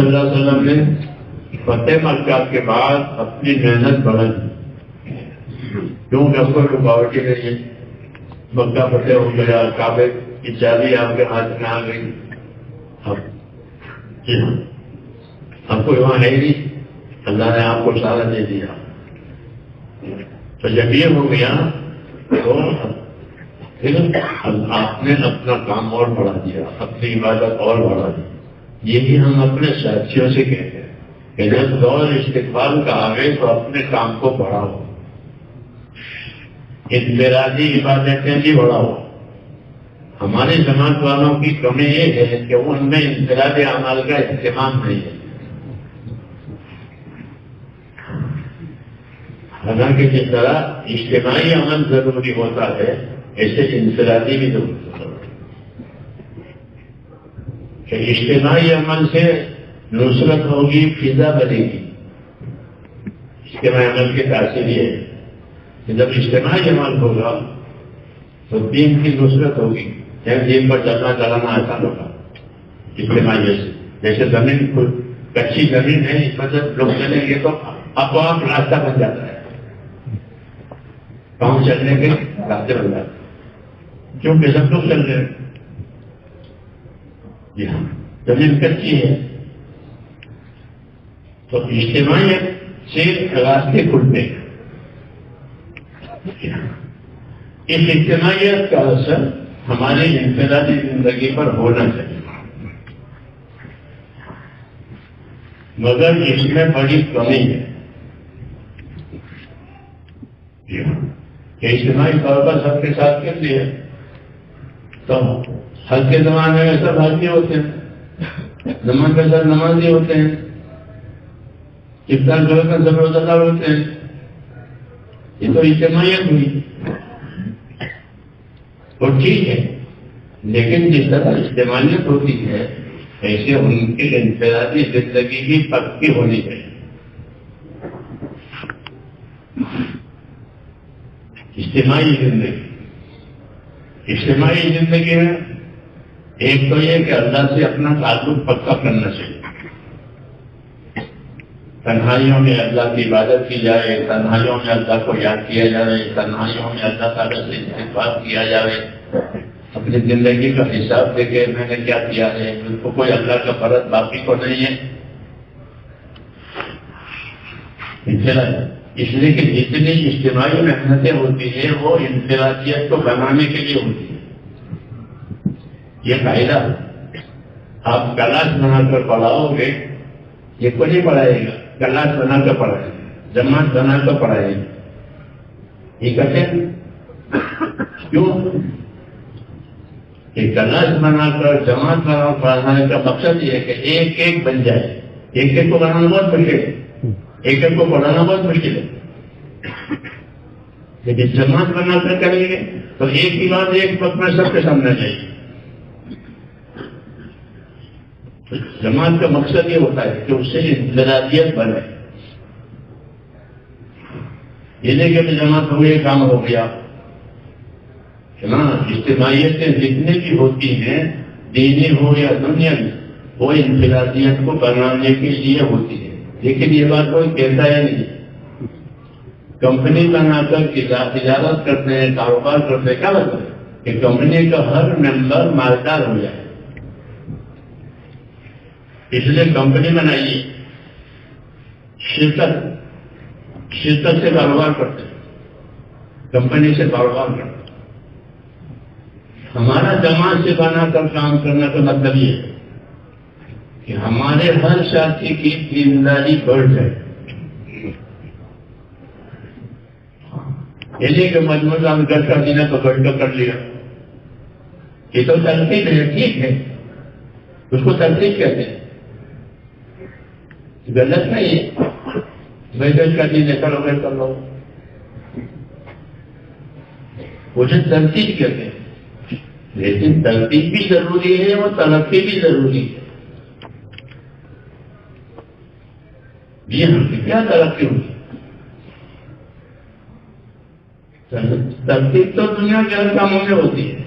اللہ علیہ وسلم نے فتح مکہ کے بعد اپنی محنت بڑھائی، کیونکہ کوئی رکاوٹیں نہیں ہے. مکہ فتح ہو گیا، کعبے کی چابی آپ کے ہاتھ میں آ گئی. اب کوئی وہاں ہے نہیں، اللہ نے آپ کو سارا دے دیا. تو جب یہ ہو گیا تو پھر آپ نے اپنا کام اور بڑھا دیا، اپنی عبادت اور بڑھا دی. یہی ہم اپنے ساتھیوں سے کہتے ہیں کہ جب دور استقبال کا آگے تو اپنے کام کو بڑھاؤ، انفرادی عبادتیں بھی بڑھاؤ. ہماری جماعت والوں کی کمی یہ ہے کہ ان میں انفرادی اعمال کا اہتمام نہیں ہے. حالانکہ جس طرح اجتماعی عمل ضروری ہوتا ہے ایسے انفرادی بھی ضروری ہوتا ہے. کہ اجتماعی عمل سے نصرت ہوگی، فضا بنے گی. اجتماعی عمل کی تاثیر یہ ہے کہ جب اجتماعی عمل ہوگا تو دین کی نصرت ہوگی. دین پر چلنا چلانا آسان ہوگا اجتماعی سے. جیسے زمین کچی زمین ہے، اس میں جب لوگ چلیں گے تو آپ راستہ بن جاتا ہے، پاؤں چلنے کے راستے بن جاتے ہیں کیونکہ سب لوگ چل رہے ہیں. جی ہاں، زمین کچی ہے تو اجتماعیت سے راستے کھلتے ہیں. اس اجتماعیت کا اثر ہماری انفرادی زندگی پر ہونا چاہیے، مگر اس میں بڑی کمی ہے کہ اجتماعی طور پر سب کے ساتھ کر لیا تو حج کے زمانے میں سب حاجی ہوتے ہیں، نماز کے ساتھ نمازی ہوتے ہیں، افطار جو کا سب روزہ دار ہوتے ہیں. یہ تو اجتماعیت ہوئی. وہ ٹھیک ہے، لیکن جس طرح اجتماعیت ہوتی ہے ایسے ان کی انفرادی زندگی بھی پکی ہونی چاہیے. اجتماعی زندگی میں ایک تو یہ کہ اللہ سے اپنا تعلق پکا کرنا چاہیے. تنہائیوں میں اللہ کی عبادت کی جائے، تنہائیوں میں اللہ کو یاد کیا جائے، تنہائیوں میں اللہ تعالیٰ سے استغفار کیا جائے. اپنی زندگی کا حساب دے کے میں نے کیا کیا ہے، مجھ کو کوئی اللہ کا فرض باقی کو نہیں ہے. اس لیے کہ جتنی اجتماعی محنتیں ہوتی ہیں وہ انفرادیت کو بنانے کے لیے ہوتی ہے. یہ قاعدہ آپ کلاس بنا کر پڑھاؤ گے، یہ کو نہیں پڑھائے گا. کلاس بنا کر پڑھائے گا، جماعت بنا کر پڑھائے گا. یہ کہتے ہیں کیوں کہ کلاس بنا کر جماعت بنا کر پڑھانے کا مقصد یہ ہے کہ ایک ایک بن جائے. ایک ایک کو بنانا بہت مشکل ہے، ایک ایک کو پڑھانا بہت مشکل ہے. لیکن جماعت بنا کر کریں گے تو ایک ہی بات ایک وقت میں سب کے سامنے جائے گی. جماعت کا مقصد یہ ہوتا ہے کہ اس سے انفرادیت بنے. یہ نہیں کہ جماعت ہو گئی کام ہو گیا. اجتماعیتیں جتنے بھی ہوتی ہیں دینی ہو یا دنیاوی، وہ انفرادیت کو بنانے کے لیے ہوتی ہے. لیکن یہ بات کوئی کہتا ہے نہیں. کمپنی بنا کر تجارت کرتے ہیں، کاروبار کرتے ہیں، کیا مطلب ہے کہ کمپنی کا ہر ممبر مالدار ہو جائے. اس لیے کمپنی بنائیے، شرکت سے کاروبار کرتے ہیں، کمپنی سے کاروبار کرتے ہیں. ہمارا جماعت سے بنا کر کام کرنے کا مطلب یہ ہے کہ ہمارے ہر ساتھی کی دینداری بڑھ جائے. یہ نہیں کہ مجموعہ گھر کا دینا تو گھر کا کر لیا. یہ تو ترتیب ہے، ٹھیک ہے، اس کو ترتیب کہتے ہیں. غلط نہیں ہے، میں گھر کا دینا کرو گھر کر لو، مجھے ترتیب کہتے ہیں. لیکن ترتیب بھی ضروری ہے اور ترقی بھی ضروری ہے. یہ ہم کیا ترقی ہوگی؟ ترتیب تو دنیا کے ہر کاموں میں ہوتی ہے.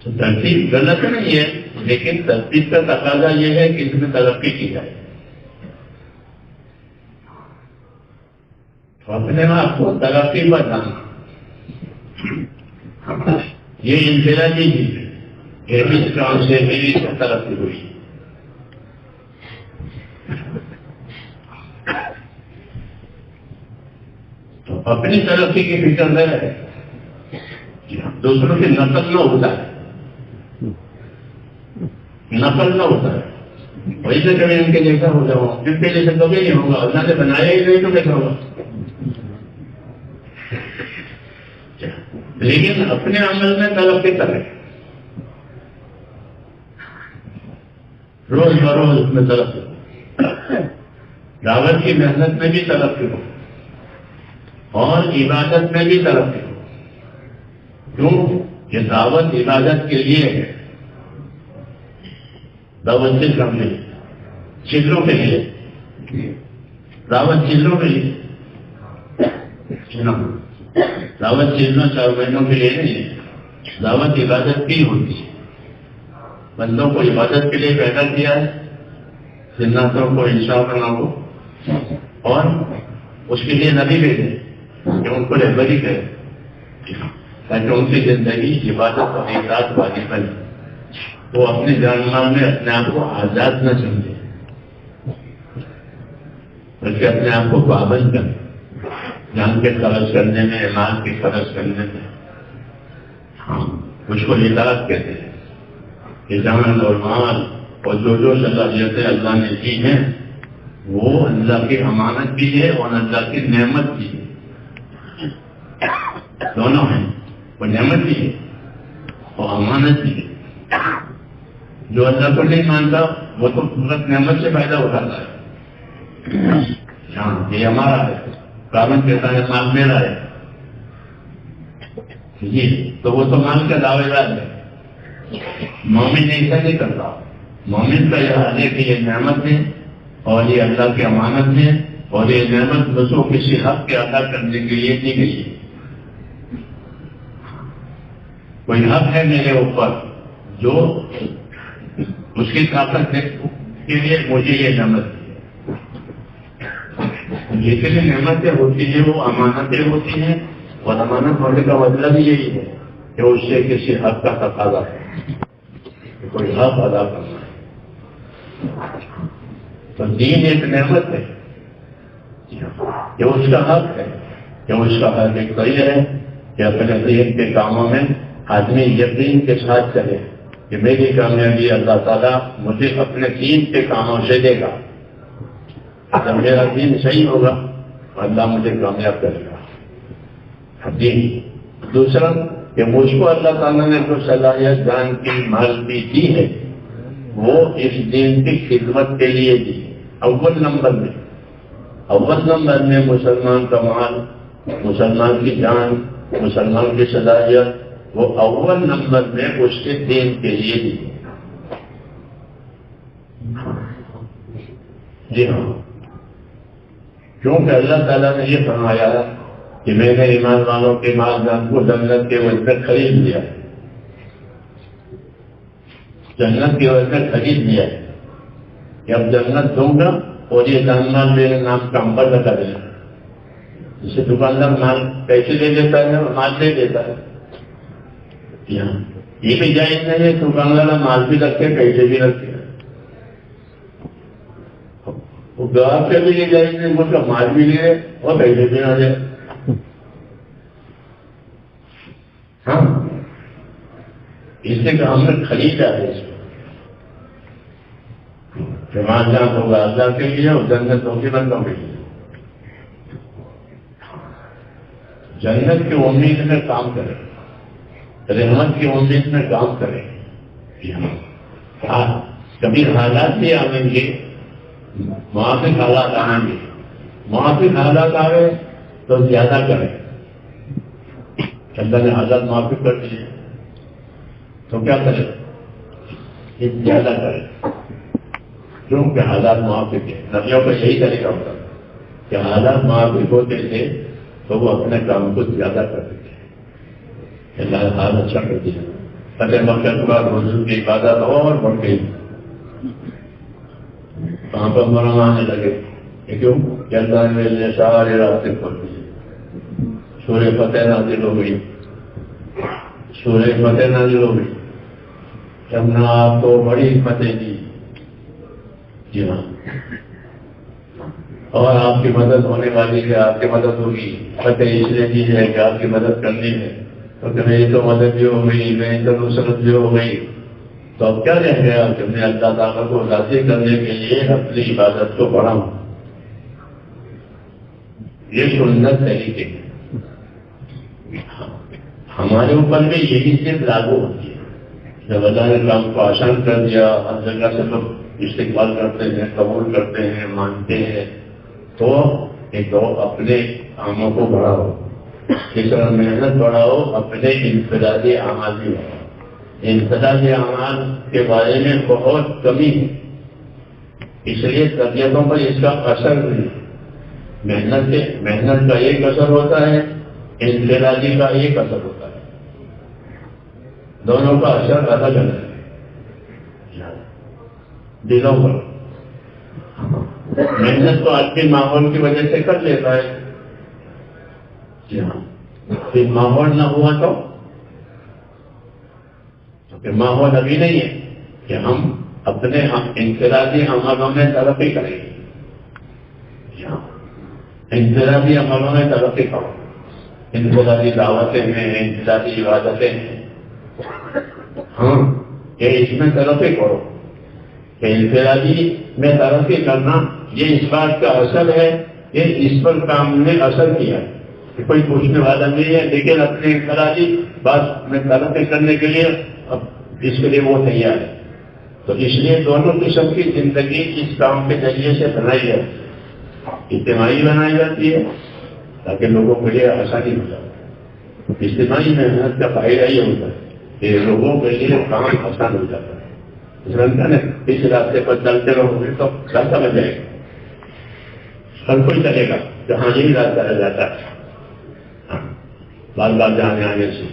تو ترتیب غلط نہیں ہے، لیکن ترتیب کا تقاضا یہ ہے کہ اس میں ترقی کی جائے. تو اپنے آپ کو ترقی پر جانا یہ انفرادی چیز ہے کہ اس کام سے میری ترقی ہوئی. تو اپنی ترقی کی فکر نہ رہے، دوسروں کی نقل نہ ہوتا ہے، نقل نہ ہوتا ہے. ویسے کبھی ان کے جیسا ہو جاؤ، جن کے جیسے کبھی نہیں ہوگا، اللہ نے بنایا ہی نہیں تو کیسا ہوگا. لیکن اپنے عمل میں ترقی کرے، روز بروز اس میں ترقی ہو، دعوت کی محنت میں بھی ترقی ہو اور عبادت میں بھی ترقی ہو. کیوں؟ یہ دعوت عبادت کے لیے ہے، دعوت سے کم نہیں، چلوں کے لیے دعوت، چلوں کے لیے دعوت چلنا 4 مہینوں کے لیے نہیں ہے، دعوت عبادت کی ہوتی ہے. بندوں کو عبادت کے لیے پیدا کیا ہے، جناتوں کو انشاء بنا ہو، اور اس کے لیے نبی بھیجے کہ ان کو رہبری کرے تاکہ ان کی زندگی عبادت اور اطاعت والی بنے. وہ اپنے جان مال میں اپنے آپ کو آزاد نہ سمجھے، بلکہ اپنے آپ کو پابند کرے، جان کے خرچ کرنے میں، مال کے خرچ کرنے میں. اس کو اطاعت کہتے ہیں کہ جان اور مال اور جو صلاحیتیں اللہ نے دی ہیں وہ اللہ کی امانت بھی ہے اور اللہ کی نعمت بھی ہے، دونوں ہیں. وہ نعمت بھی ہے اور امانت بھی ہے. جو اللہ کو نہیں مانتا وہ تو فقط نعمت سے فائدہ اٹھاتا ہے. یہ ہمارا ہے، کارن کہتا ہے مال میرا ہے، جی تو وہ تو مال کا دعوے دار ہے. مومن ایسا نہیں کرتا. مومن کا یہ حال ہے کہ یہ نعمت ہے اور یہ اللہ کی امانت ہے، اور یہ نعمت دوسروں کسی حق کے ادا کرنے کے لیے دی گئی ہے. کوئی حق ہے میرے اوپر جو اس کی طاقت ہے کے لیے مجھے یہ نعمت ہے. جتنی نعمتیں ہوتی ہیں وہ امانتیں ہوتی ہیں، اور امانت ہونے کا مطلب یہی ہے کہ اس سے کسی حق کا تقاضا ہے، کوئی حق ادا کرنا ہے. تو دین ایک نعمت ہے کہ اس کا حق ہے، کہ اس کا حق ایک صحیح ہے کہ اپنے دین کے کاموں میں آدمی یقین کے ساتھ چلے کہ میری کامیابی اللہ تعالیٰ مجھے اپنے دین کے کاموں سے دے گا. جب میرا دین صحیح ہوگا اللہ مجھے کامیاب کرے گا. دین. دوسرا کہ مجھ کو اللہ تعالیٰ نے جو صلاحیت جان کی مال بھی دی ہے وہ اس دین کی خدمت کے لیے دی. اول نمبر میں مسلمان کا مال، مسلمان کی جان، مسلمان کی صلاحیت وہ اول نمبر میں اس کے دین کے لیے دی. جی ہاں، کیونکہ اللہ تعالیٰ نے یہ فرمایا کہ میں نے ایمان والوں کے مال جان کو جنت کے وجہ سے خرید لیا، جنت کی وجہ سے خرید لیا کہ اب جنت دوں گا اور یہ جان مال میرے نام کام پر لگا دینا. جسے دکاندار مال پیسے دے دیتا ہے اور مال دے دیتا ہے، یہ بھی جائز نہیں ہے. دکاندار مال بھی رکھے، پیسے بھی رکھے. وہ گاہک کے بھی یہ جائز نہیں، ان کا مال بھی لے اور پیسے بھی نہ دے. ہاں، اس سے کہ ہم نے خریدا ہے اس کو، مال جان ہوگا اللہ کے لیے اور جنت ہوگی بندوں کے لیے. جنت کی امید میں کام کرے، رحمت کی امید میں کام کرے. کبھی حالات بھی آئیں گے، موافق حالات آئیں گے. موافق حالات آئے تو زیادہ کریں. اللہ نے حالات موافق کر دیے تو کیا کرے؟ زیادہ کرے، کیونکہ حالات موافق ہے. نبیوں کا یہی طریقہ ہوتا ہے کہ حالات موافق ہوتے تھے تو وہ اپنے کام کو زیادہ کرتے تھے. اللہ حال اچھا کر دیا. فتح مکہ کے بعد حضور کی عبادت اور بڑھ گئی، وہاں پر مولانا آنے لگے کہ کیوں کہ اللہ نے میرے سارے راستے کھول دیے، سورہ فتح نازل ہو گئی، سورہ فتح نازل ہو گئی کہ ہم نے آپ کو بڑی فتح دی، جی ہاں، اور آپ کی مدد ہونے والی ہے، آپ کی مدد ہوگی، فتح اس لیے دی ہے کہ آپ کی مدد کرنی ہے، کیونکہ میری تو مدد بھی ہو گئی، میری تو نصرت بھی ہو گئی، تو اب کیا رہ گیا کہ میں اللہ تعالیٰ کو راضی کرنے کے لیے اپنی عبادت کو بڑھاؤں۔ یہ سنت طریقے ہمارے اوپر بھی یہی صرف لاگو ہوتی ہے، جب اللہ نے کام کو آسان کر دیا، ہر جگہ سے لوگ استقبال کرتے ہیں، قبول کرتے ہیں، مانتے ہیں، تو ایک اپنے کاموں کو بڑھاؤ، اس طرح محنت بڑھاؤ، اپنے انفرادی اعمال بھی بڑھاؤ۔ انفرادی اعمال کے بارے میں بہت کمی ہے، اس لیے طبیعتوں پر اس کا اثر نہیں ہے۔ محنت کا ایک اثر ہوتا ہے، انفرادی کا ایک اثر ہوتا ہے، دونوں کا اثر الگ الگ ہے دلوں پر۔ محنت تو آج کے ماحول کی وجہ سے کر لیتا ہے، جی ہاں، پھر ماحول نہ ہوا تو کہ ماحول ابھی نہیں ہے کہ ہم اپنے انفرادی عملوں میں ترقی کریں گے، جی ہاں، انفرادی عملوں میں ترقی کرو، انفرادی دعوتیں ہیں، انفرادی عبادتیں ہیں، ہاں، کہ اس میں ترقی کرو، کہ انفرادی میں ترقی کرنا یہ اس بات کا اثر ہے کہ اس پر کام نے اثر کیا ہے، کہ کوئی پوچھنے والا نہیں ہے، لیکن اپنے انفرادی بات میں ترقی کرنے کے لیے اب اس کے لیے وہ تیار ہے۔ تو اس لیے دونوں قسم کی زندگی اس کام کے ذریعے سے بنائی جاتی ہے، اجتماعی بنائی جاتی ہے تاکہ لوگوں کے لیے آسانی ہو جائے۔ اجتماعی محنت کا فائدہ یہ ہوتا ہے کہ لوگوں کے لیے کام آسان ہو جاتا ہے۔ اس راستے پر چلتے رہو گے تو راستہ بن جائے گا، ہر کوئی چلے گا جہاں یہی راستہ رہ جاتا ہے، بار بار جانے آنے سے۔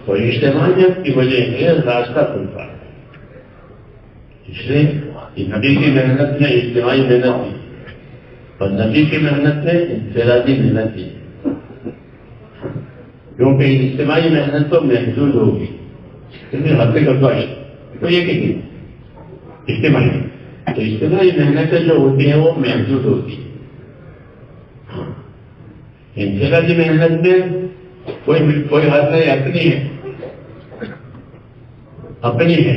تو اجتماعیت کی وجہ سے راستہ کھلتا ہے، اس لیے نبی کی محنت نے اجتماعی محنت کی اور نبی کی محنت نے انفرادی محنت کی، کیونکہ اجتماعی محنت تو محدود ہوگی، ہفتے کرتا ہے تو یہ کہ اجتماعی تو اجتماعی محنتیں جو ہوتی ہیں وہ محدود ہوتی ہیں۔ انفرادی محنت میں کوئی حد نہیں، اپنی ہے، اپنی ہے،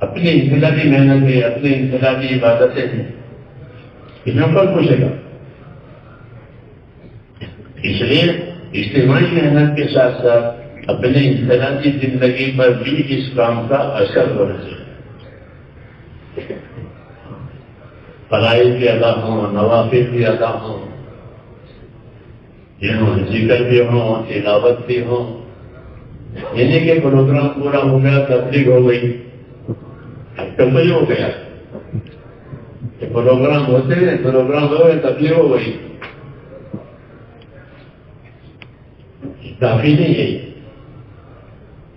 اپنی انفرادی محنت ہے، اپنی انفرادی عبادتیں ہیں، اس میں فرق پوچھے گا۔ اس لیے اجتماعی محنت کے ساتھ ساتھ اپنے انفرادی زندگی پر بھی اس کام کا اثر ہونا چاہیے، فرائض بھی ادا ہوں، نوافل بھی ادا ہوں، ذکر بھی ہوں، تلاوت بھی ہوں، یعنی کہ پروگرام پورا ہو گیا، تبلیغ ہو گئی، کب ہو گیا کہ پروگرام ہوتے ہیں، پروگرام ہو گئے، تبلیغ ہو گئی، کافی نہیں ہے۔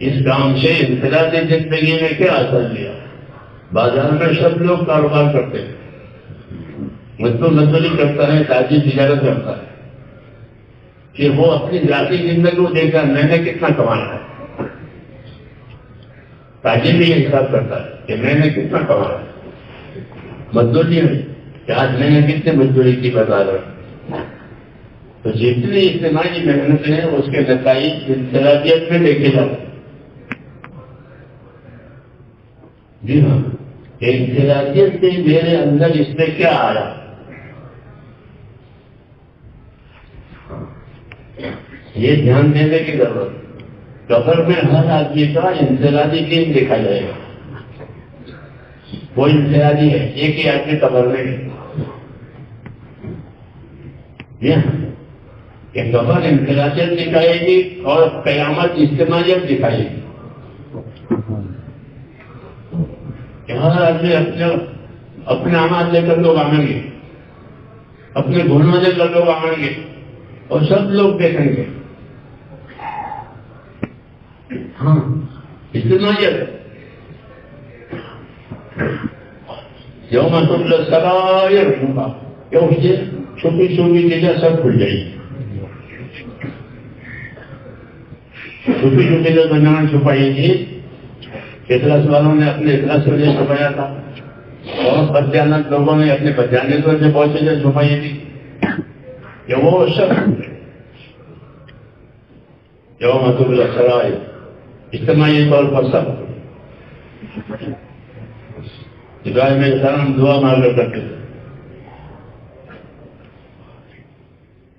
اس کام سے انفرادی زندگی میں کیا اثر لیا؟ بازار میں سب لوگ کاروبار کرتے ہیں، مزدوری کرتا ہے، تاجر تجارت کرتا ہے، کہ وہ اپنی ذاتی زندگی کو دیکھ کر میں نے کتنا کمانا ہے، تاجر بھی یہ حساب کرتا ہے کہ میں نے کتنا کمانا ہے، مزدوری میں کہ آج میں نے کتنے مزدوری کی بتا رہا۔ تو جتنی اجتماعی محنت ہے اس کے نتائج انفرادیت میں دیکھے جاتے ہیں۔ جی ہاں، انفرادیت سے میرے اندر اس میں کیا آیا، یہ دھیان دینے کی ضرورت ہے۔ قبر میں ہر آدمی کا انفرادی دین دیکھا جائے گا، وہ انفرادی ہے، ایک ہی آدمی قبر میں ہے۔ جی ہاں، کہ قبر انفرادیت دکھائے گی اور قیامت اجتماعیت دکھائے گی۔ ہر آدمی اپنے اعمال لے کر لوگ آئیں گے، اپنے گناہ لے کر لوگ آئیں گے، اور سب لوگ دیکھیں گے ہاں اجتماعیت. یوم تبلی السرائر ہوگا، یہ چھپی چھپی چیزیں سب کھل جائیں گی. چھپی چھپی جو دنیا میں چھپائی تھی، اخلاص والوں نے اپنے اخلاص سے وجہ چھپایا تھا، اور بدجانت لوگوں نے اپنے بدجانے کی وجہ سے بہت چیزیں چھپائی تھی. یہ وہ سب یوم تبلی السرائر اجتماعی طور پر سب. ابراہیم علیہ السلام دعا مانگ کرتے تھے،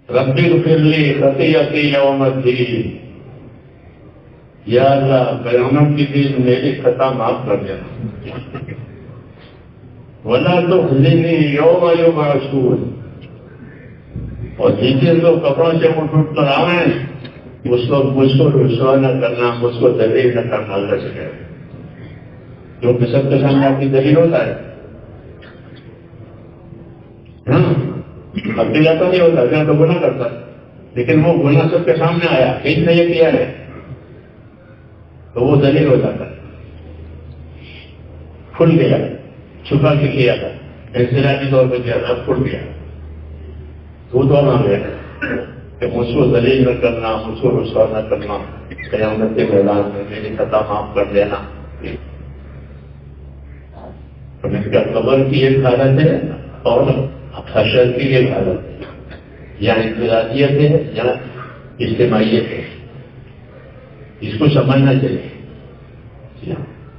ربی اغفر لی خطیئتی یوم الدین، یا اللہ قیامت کے دن میری خطا معاف کر دینا. ولا تخزنی یوم یبعثون، اور جس دن لوگ قبروں سے اٹھ کر آئیں اس وقت مجھ کو رسوا نہ کرنا، مجھ کو ذلیل نہ کرنا. اللہ سے کہے جو کہ سب کے سامنے آپ کی دلیل ہوتا ہے. ہاں اکیلا تو نہیں ہوتا، اکیلا تو گناہ کرتا، لیکن وہ گناہ سب کے سامنے آیا، اس نے یہ کیا ہے تو وہ دلیل ہو جاتا ہے. کھل گیا، چھپا کے کیا تھا، انفرادی طور پہ کیا تھا، کھل گیا تو دعا مانگ گیا کہ مجھ کو دلیل نہ کرنا، مجھ کو رسوا نہ کرنا، قیامت کے میدان میں میری خطا معاف کر دینا. قبر کی ایک حالت ہے اور حشر کی ایک حالت ہے، یا انفرادیت ہے یا اجتماعیت ہے. اس کو سمجھنا چاہیے.